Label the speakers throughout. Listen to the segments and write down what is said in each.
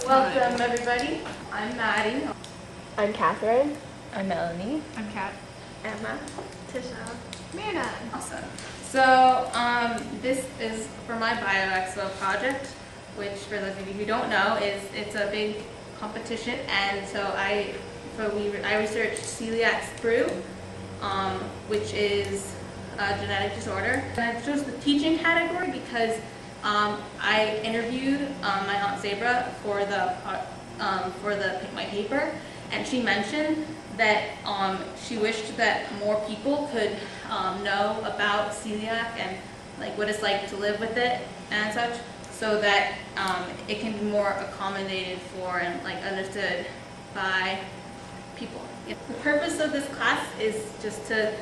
Speaker 1: Welcome, everybody. I'm Maddie.
Speaker 2: I'm Catherine.
Speaker 3: I'm Melanie.
Speaker 4: I'm Kat.
Speaker 2: Emma. Tisha.
Speaker 4: Mirna.
Speaker 1: Awesome. So this is for my BioExpo project, which for those of you who don't know, it's a big competition, and so I researched Celiac Sprue, which is a genetic disorder. And I chose the teaching category because I interviewed my aunt Sabra for my paper, and she mentioned that she wished that more people could know about celiac and like what it's like to live with it and such, so that it can be more accommodated for and like understood by people. The purpose of this class is just to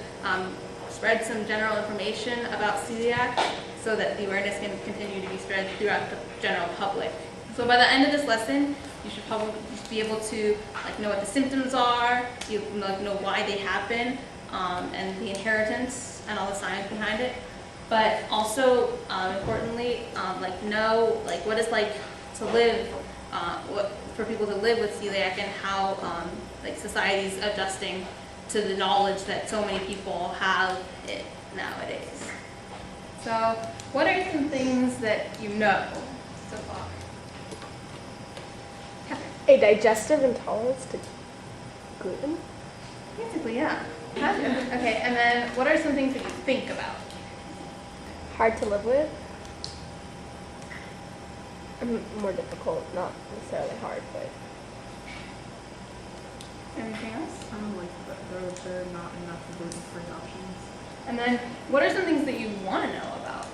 Speaker 1: spread some general information about celiac so that the awareness can continue to be spread throughout the general public. So by the end of this lesson, you should probably be able to know what the symptoms are, know why they happen, and the inheritance and all the science behind it. But also, importantly, know what it's like to live, for people to live with celiac, and how society's adjusting to the knowledge that so many people have it nowadays. So, what are some things that you know so far?
Speaker 2: A digestive intolerance to gluten?
Speaker 1: Basically, yeah. Okay, and then what are some things that you think about?
Speaker 2: Hard to live with? More difficult, not necessarily hard, but...
Speaker 1: Anything else?
Speaker 4: There are not enough gluten-free options.
Speaker 1: And then what are some things that you want to know about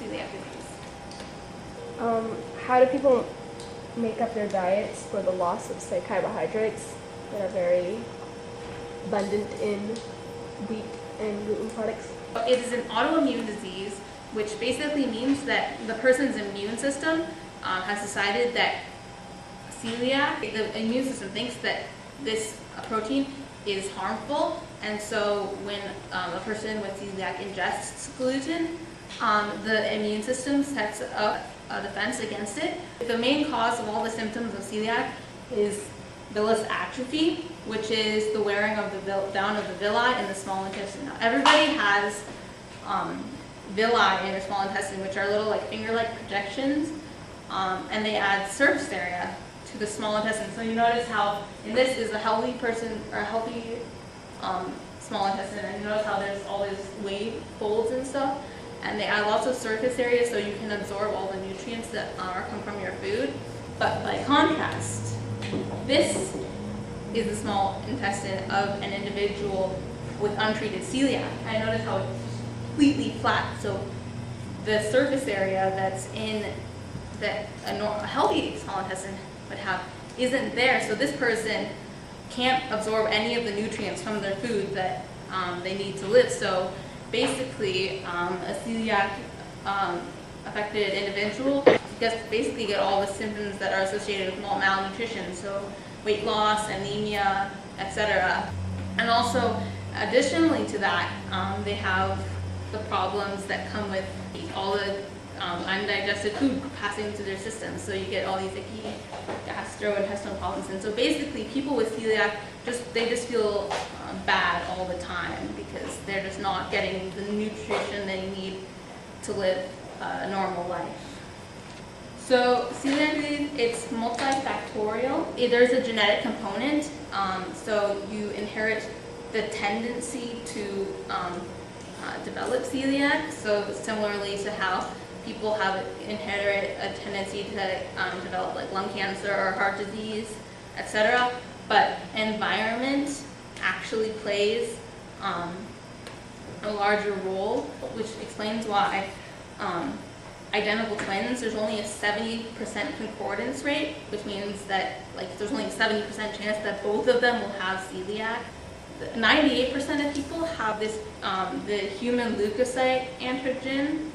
Speaker 1: celiac disease?
Speaker 2: How do people make up their diets for the loss of, say, carbohydrates that are very abundant in wheat and gluten products?
Speaker 1: It is an autoimmune disease, which basically means that the person's immune system has decided that celiac, the immune system thinks that this protein is harmful, and so when a person with celiac ingests gluten, the immune system sets up a defense against it. The main cause of all the symptoms of celiac is villus atrophy, which is the wearing of down of the villi in the small intestine. Now, everybody has villi in the small intestine, which are little finger-like projections, and they add surface area to the small intestine. So you notice how in this is a healthy person or a healthy small intestine, and you notice how there's all these wave folds and stuff, and they add lots of surface area so you can absorb all the nutrients that come from your food. But by contrast, this is the small intestine of an individual with untreated celiac. I notice how it's completely flat, so the surface area that's in that a healthy small intestine would have isn't there, so this person can't absorb any of the nutrients from their food that they need to live. So basically, a celiac affected individual basically get all the symptoms that are associated with malnutrition, so weight loss, anemia, etc. And also, additionally to that, they have the problems that come with all the undigested food passing through their system. So you get all these icky gastrointestinal problems. And so basically, people with celiac they just feel bad all the time because they're just not getting the nutrition they need to live a normal life. So celiac disease, it's multifactorial. There's a genetic component, so you inherit the tendency to develop celiac. So similarly to how people have inherited a tendency to develop lung cancer or heart disease, etc. But environment actually plays a larger role, which explains why identical twins, there's only a 70% concordance rate, which means that there's only a 70% chance that both of them will have celiac. 98% of people have this the human leukocyte antigen,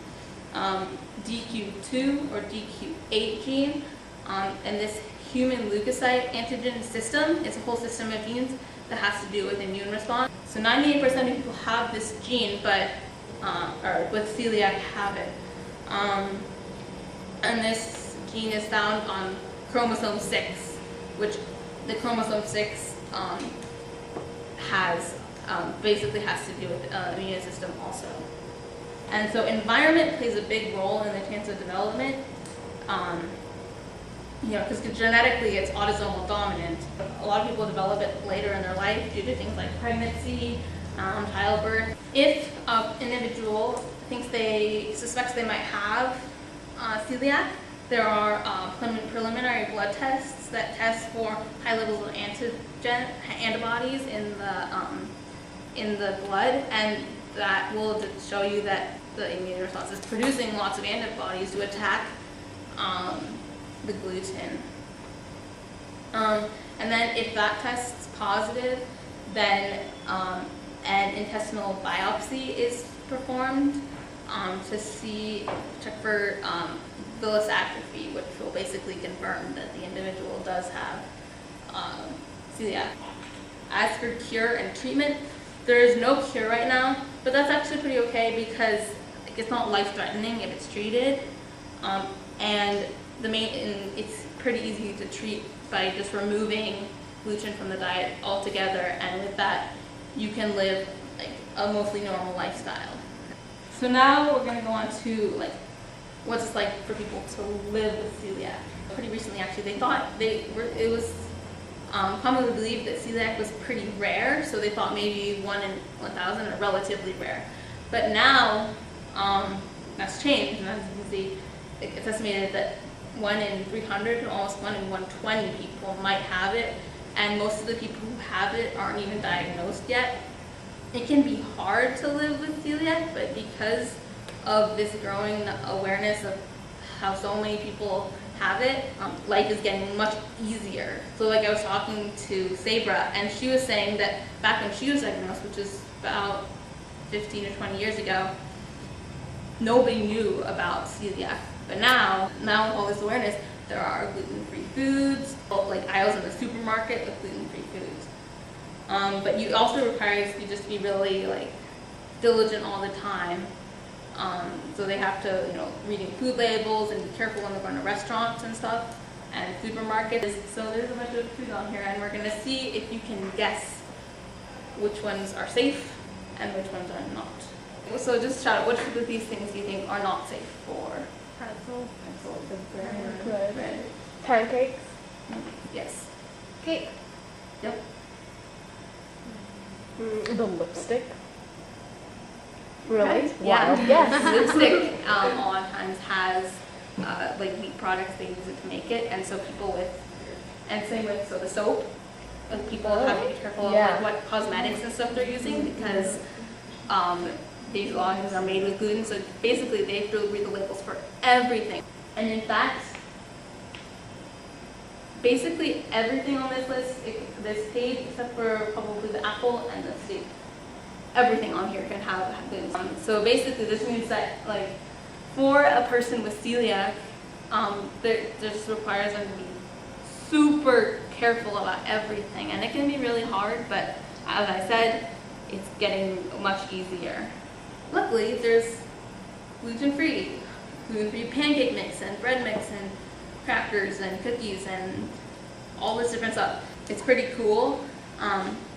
Speaker 1: DQ2 or DQ8 gene, and this human leukocyte antigen system is a whole system of genes that has to do with immune response. So 98% of people have this gene, but or with celiac have it. And this gene is found on chromosome 6, which the chromosome 6 basically has to do with the immune system also. And so environment plays a big role in the chance of development. Because genetically it's autosomal dominant. A lot of people develop it later in their life due to things like pregnancy, childbirth. If an individual suspects they might have celiac, there are preliminary blood tests that test for high levels of antibodies in the blood, and that will show you that the immune response is producing lots of antibodies to attack the gluten. And then if that tests positive, then an intestinal biopsy is performed to check for villus atrophy, which will basically confirm that the individual does have celiac. As for cure and treatment, there is no cure right now, but that's actually pretty okay because it's not life-threatening if it's treated, and it's pretty easy to treat by just removing gluten from the diet altogether, and with that, you can live like a mostly normal lifestyle. So now we're going to go on to what's it like for people to live with celiac. Pretty recently, actually, they thought it was commonly believed that celiac was pretty rare, so they thought maybe 1 in 1,000 are relatively rare. But now that's changed, and as you can see, it's estimated that 1 in 300 and almost 1 in 120 people might have it, and most of the people who have it aren't even diagnosed yet. It can be hard to live with celiac, but because of this growing awareness of how so many people have it, life is getting much easier. So I was talking to Sabra, and she was saying that back when she was diagnosed, which is about 15 or 20 years ago, nobody knew about celiac. But now with all this awareness, there are gluten-free foods, like aisles in the supermarket with gluten-free foods. But you also requires you just be really diligent all the time. So they have to, reading food labels and be careful when they're going to restaurants and stuff and supermarkets. So there's a bunch of food on here, and we're going to see if you can guess which ones are safe and which ones are not. So just shout out, which of these things do you think are not safe for?
Speaker 2: Pretzel.
Speaker 1: Bread.
Speaker 2: Pancakes.
Speaker 1: Yes.
Speaker 2: Cake.
Speaker 1: Yep.
Speaker 2: The lipstick. Really?
Speaker 1: Yeah.
Speaker 2: Wow. Yes.
Speaker 1: Lipstick a lot of times has wheat products. They use it to make it, and so same with the soap. People have to be careful of what cosmetics and stuff they're using because these laws are made with gluten. So basically, they have to read the labels for everything. And in fact, basically everything on this list, this page, except for probably the apple and the steak, everything on here can have gluten. So basically, this means that for a person with celiac, this requires them to be super careful about everything, and it can be really hard. But as I said, it's getting much easier. Luckily, there's gluten-free pancake mix and bread mix and crackers and cookies and all this different stuff. It's pretty cool,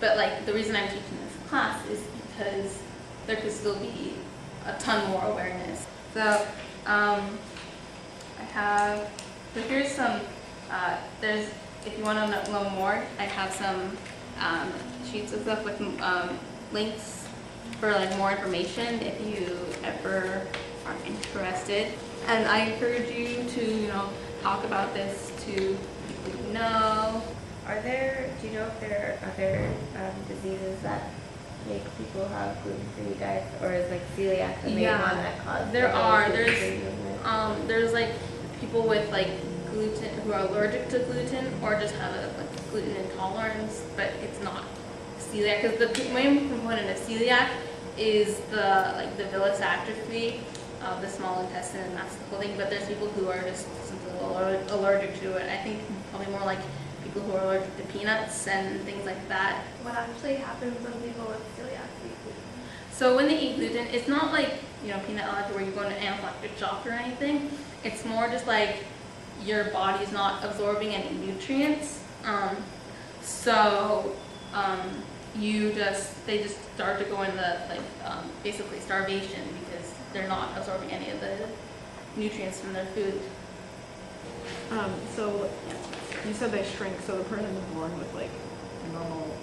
Speaker 1: but the reason I'm teaching this class is because there could still be a ton more awareness. So here's some, if you want to know more, I have some sheets of stuff with links for more information if you ever are interested. And I encourage you to, talk about this to people you know.
Speaker 3: Do you know if there are other diseases that make people have gluten-free diets, or is celiac the main one that causes?
Speaker 1: There's people with gluten who are allergic to gluten or just have a gluten intolerance, but it's not celiac, because the main component of celiac is the villus atrophy of the small intestine, and that's the whole thing. But there's people who are just simply allergic to it. I think probably more like people who are allergic to peanuts and things like that.
Speaker 5: What actually happens when people with celiac eat gluten?
Speaker 1: So when they eat gluten, it's not peanut allergy where you go into anaphylactic shock or anything. It's more just your body's not absorbing any nutrients. So they just start to go into basically starvation because they're not absorbing any of the nutrients from their food.
Speaker 4: So you said they shrink, so the person is born with like the normal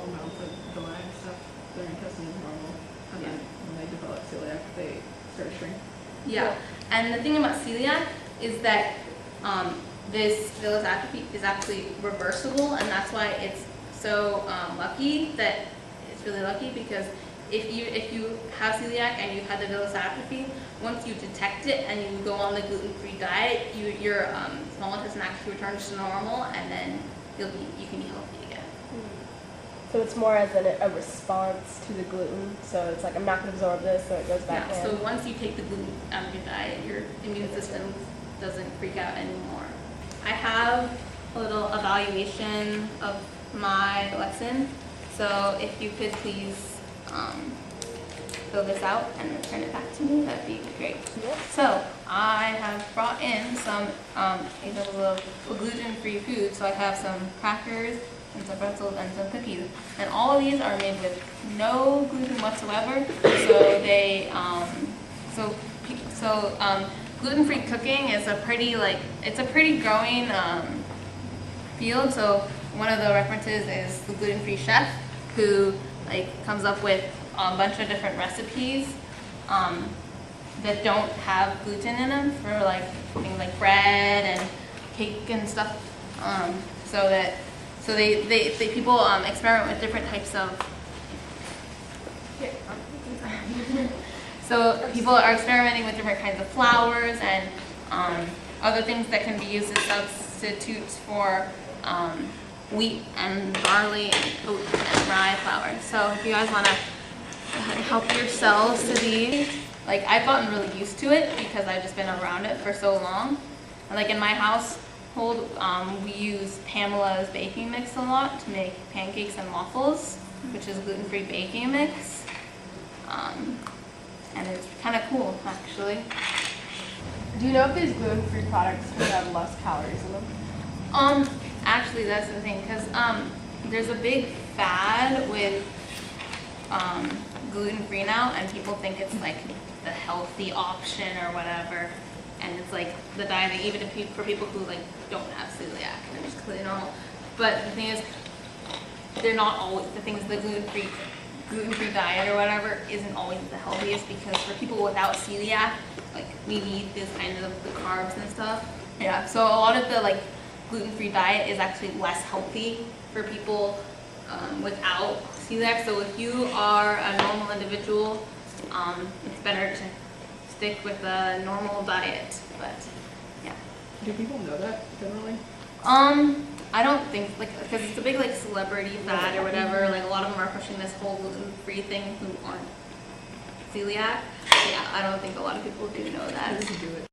Speaker 4: amounts of villi and stuff, their intestine is normal, and then when they develop celiac, they start to shrink.
Speaker 1: Yeah, and the thing about celiac is that this villus atrophy is actually reversible, and that's why it's so lucky that it's really lucky, because if you have celiac and you had the villus atrophy, once you detect it and you go on the gluten-free diet, your small intestine actually returns to normal, and then you can be healthy again.
Speaker 2: So it's more as a response to the gluten. So it's like, I'm not going to absorb this, so it goes back in.
Speaker 1: So once you take the gluten out of your diet, your immune system doesn't freak out anymore. I have a little evaluation of my lesson. So if you could please fill this out and return it back to me, that'd be great.
Speaker 2: Yep.
Speaker 1: So I have brought in some examples of gluten-free food. So I have some crackers and some pretzels and some cookies, and all of these are made with no gluten whatsoever. So they gluten-free cooking is a pretty growing field. So one of the references is the gluten-free chef, who comes up with a bunch of different recipes that don't have gluten in them for things like bread and cake and stuff. People experiment with different types of. So people are experimenting with different kinds of flours and other things that can be used as substitutes for wheat and barley and oat and rye flour. So if you guys want to help yourselves to these, I've gotten really used to it because I've just been around it for so long. And in my household, we use Pamela's baking mix a lot to make pancakes and waffles, which is gluten-free baking mix. And it's kind of cool, actually.
Speaker 2: Do you know if these gluten-free products could have less calories in them?
Speaker 1: Actually, that's the thing, because there's a big fad with gluten-free now, and people think it's the healthy option or whatever, and it's the diet, even for people who don't have celiac, they're just completely normal. But the thing is, they're not always the things. The gluten-free diet or whatever isn't always the healthiest, because for people without celiac, we need this kind of the carbs and stuff. Yeah, so a lot of the gluten-free diet is actually less healthy for people without celiac. So if you are a normal individual, it's better to stick with a normal diet. But yeah.
Speaker 4: Do people know that generally?
Speaker 1: I don't think because it's a big celebrity fad or whatever. A lot of them are pushing this whole gluten-free thing who aren't celiac. Yeah, I don't think a lot of people do know that.
Speaker 4: How did you do it?